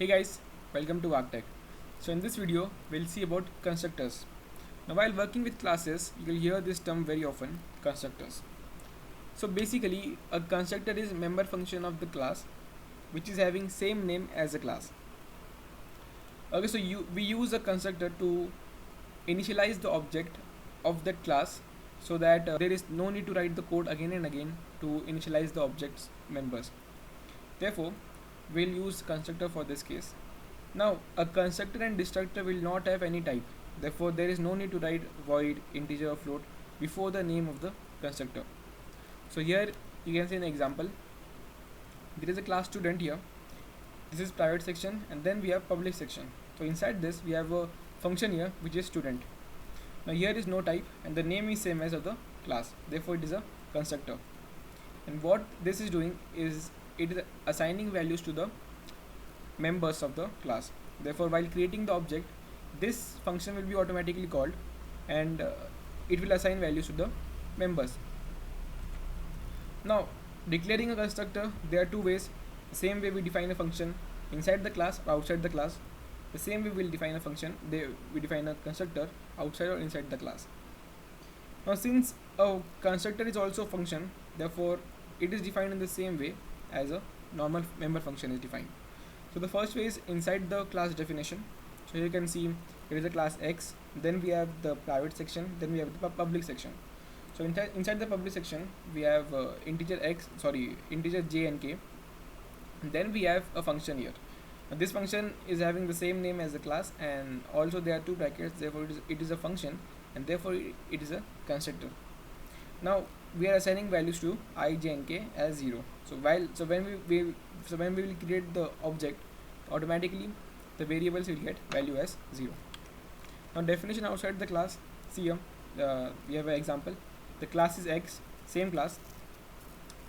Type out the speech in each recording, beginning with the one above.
Hey guys, welcome to ArcTech. So in this video, we'll see about constructors. Now while working with classes, you'll hear this term very often, constructors. So basically, a constructor is a member function of the class which is having same name as a class. Okay, so we use a constructor to initialize the object of that class so that there is no need to write the code again and again to initialize the object's members. Therefore, we'll use constructor for this case. Now, a constructor and destructor will not have any type. Therefore, there is no need to write void, integer or float before the name of the constructor. So here you can see an example. There is a class student here. This is private section and then we have public section. So inside this we have a function here which is student. Now here is no type and the name is same as of the class. Therefore it is a constructor. And what this is doing is it is assigning values to the members of the class. Therefore while creating the object, this function will be automatically called and it will assign values to the members. Now declaring a constructor, there are two ways. The same way we define a function inside the class or outside the class. The same way we will define a function, we define a constructor outside or inside the class. Now since a constructor is also a function, therefore it is defined in the same way as a normal member function is defined. So the first way is inside the class definition. So you can see there is a class X, then we have the private section, then we have the public section. So inside the public section we have integer j and k. And then we have a function here. Now this function is having the same name as the class and also there are two brackets, therefore it is a function and therefore it is a constructor. Now we are assigning values to I, j and k as 0. So when we will create the object, automatically the variables will get value as 0. Now definition outside the class, see here we have an example. The class is X, same class,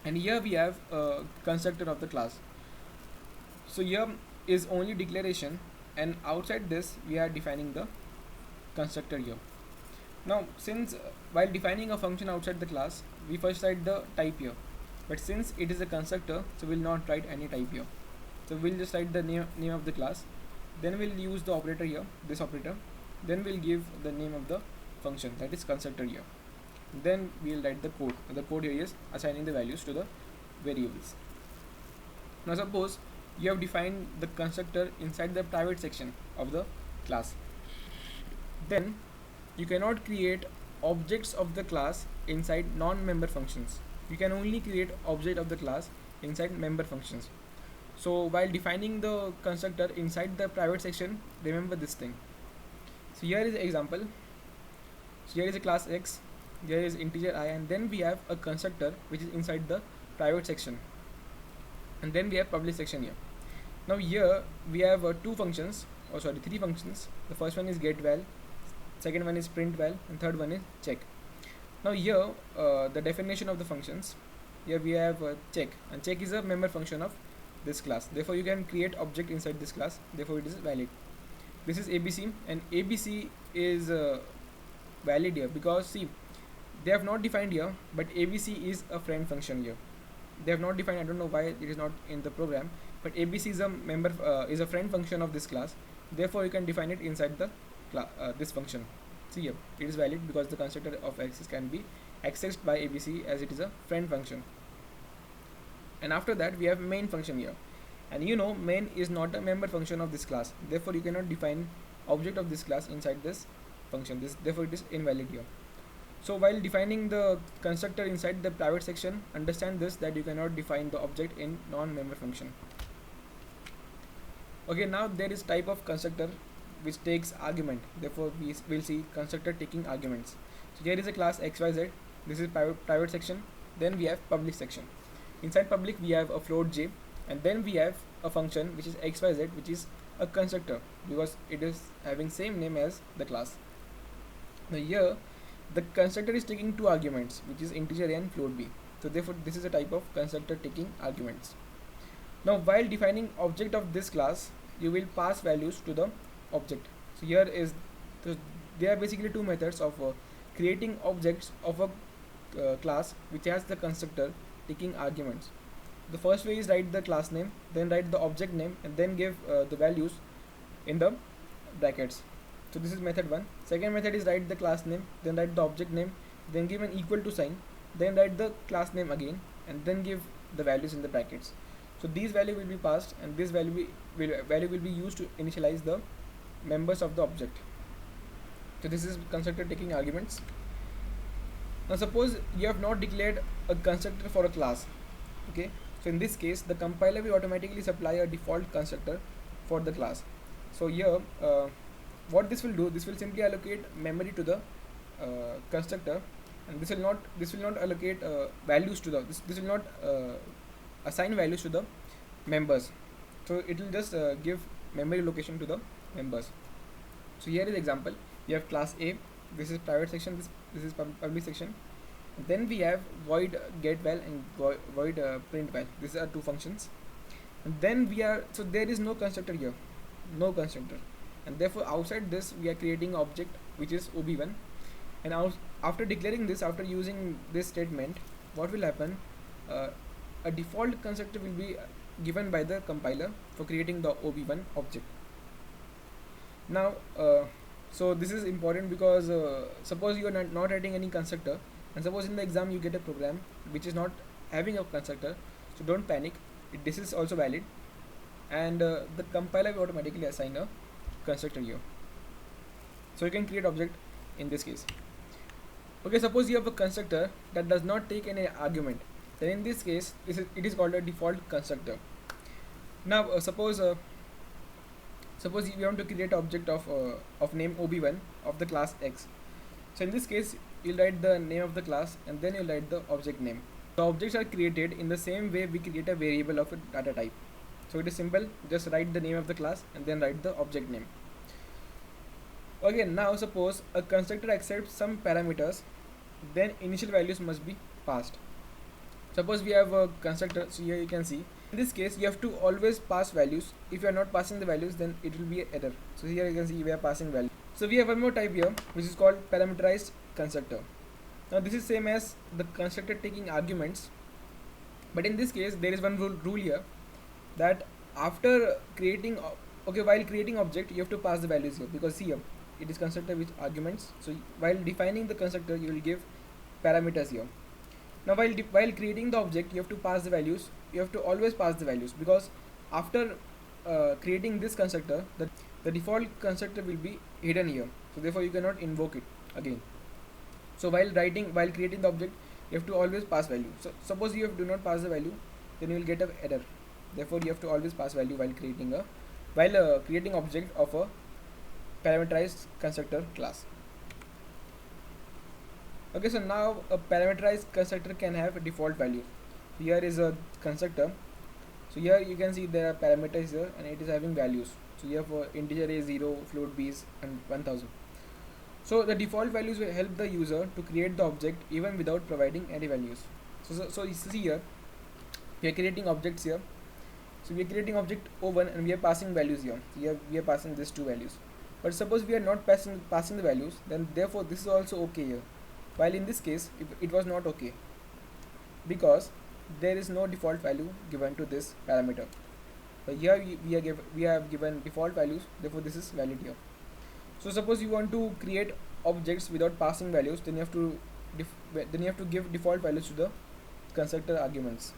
and here we have a constructor of the class. So here is only declaration and outside this we are defining the constructor here. Now since while defining a function outside the class, we first write the type here, but since it is a constructor, so we'll not write any type here. So we'll just write the name of the class, then we'll use the operator here, this operator, then we'll give the name of the function, that is constructor here. Then we'll write the code. The code here is assigning the values to the variables. Now suppose you have defined the constructor inside the private section of the class. Then you cannot create objects of the class inside non-member functions. You can only create object of the class inside member functions. So while defining the constructor inside the private section, remember this thing. So here is an example. So here is a class X, there is integer I, and then we have a constructor which is inside the private section, and then we have public section here. Now here we have three functions. The first one is getVal, second one is printVal, and third one is check. Now here the definition of the functions, here we have check, and check is a member function of this class. Therefore you can create object inside this class, therefore it is valid. This is ABC, and ABC is valid here because see, they have not defined here, but ABC is a friend function here. They have not defined, I don't know why it is not in the program, but ABC is a friend function of this class. Therefore you can define it inside the this function. See here, it is valid because the constructor of X can be accessed by ABC as it is a friend function. And after that we have main function here, and you know main is not a member function of this class. Therefore you cannot define object of this class inside this function. Therefore it is invalid here. So while defining the constructor inside the private section, understand this, that you cannot define the object in non-member function. Okay, now there is type of constructor which takes argument. Therefore we will see constructor taking arguments. So here is a class XYZ, this is private section, then we have public section. Inside public we have a float j, and then we have a function which is XYZ, which is a constructor because it is having same name as the class. Now here the constructor is taking two arguments, which is integer a and float b. So therefore this is a type of constructor taking arguments. Now while defining object of this class, you will pass values to the object. So here is there are basically two methods of creating objects of a class which has the constructor taking arguments. The first way is write the class name, then write the object name, and then give the values in the brackets. So this is method 1. Second method is write the class name, then write the object name, then give an equal to sign, then write the class name again, and then give the values in the brackets. So these value will be passed, and this value will be used to initialize the members of the object. So this is constructor taking arguments. Now suppose you have not declared a constructor for a class. Okay, so in this case the compiler will automatically supply a default constructor for the class. So here what this will do, this will simply allocate memory to the constructor, and this will not allocate values to the this will not assign values to the members. So it will just give memory location to the members. So here is example. You have class A, this is private section, this is public section. Then we have void getVal and void printVal. These are two functions. And then so there is no constructor here, no constructor, and therefore outside this we are creating an object which is ob1. And after declaring this, after using this statement, what will happen? A default constructor will be given by the compiler for creating the ob1 object. Now so this is important because suppose you are not writing any constructor, and suppose in the exam you get a program which is not having a constructor, so don't panic, this is also valid, and the compiler will automatically assign a constructor here. So you can create object in this case. Okay, suppose you have a constructor that does not take any argument, then in this case it is called a default constructor. Now suppose you want to create object of name ob1 of the class X. So in this case you'll write the name of the class, and then you'll write the object name. The objects are created in the same way we create a variable of a data type. So it is simple, just write the name of the class and then write the object name. Okay, now suppose a constructor accepts some parameters, then initial values must be passed. Suppose we have a constructor, so here you can see, in this case you have to always pass values. If you are not passing the values, then it will be an error. So here you can see we are passing values. So we have one more type here which is called parameterized constructor. Now this is same as the constructor taking arguments, but in this case there is one rule here, that after creating while creating object you have to pass the values here, because see here it is constructor with arguments. So while defining the constructor you will give parameters here. Now while creating the object you have to pass the values, you have to always pass the values, because after creating this constructor the default constructor will be hidden here, so therefore you cannot invoke it again. So while creating the object you have to always pass value. So suppose you do not pass the value, then you will get an error. Therefore you have to always pass value while creating object of a parameterized constructor class. Okay, so now a parameterized constructor can have a default value. Here is a constructor. So here you can see there are parameters here and it is having values. So you have integer a 0, float b is and 1000. So the default values will help the user to create the object even without providing any values. So you see here we are creating objects here. So we are creating object O1 and we are passing values here. So here we are passing these two values. But suppose we are not passing the values, then therefore this is also okay here. While in this case it was not okay, because there is no default value given to this parameter. But here we have given default values, therefore this is valid here. So suppose you want to create objects without passing values, then you have to give default values to the constructor arguments.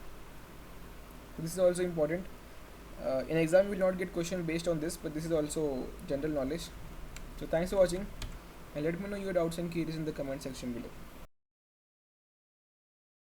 So this is also important. In exam you will not get question based on this, but this is also general knowledge. So thanks for watching, and let me know your doubts and queries in the comment section below.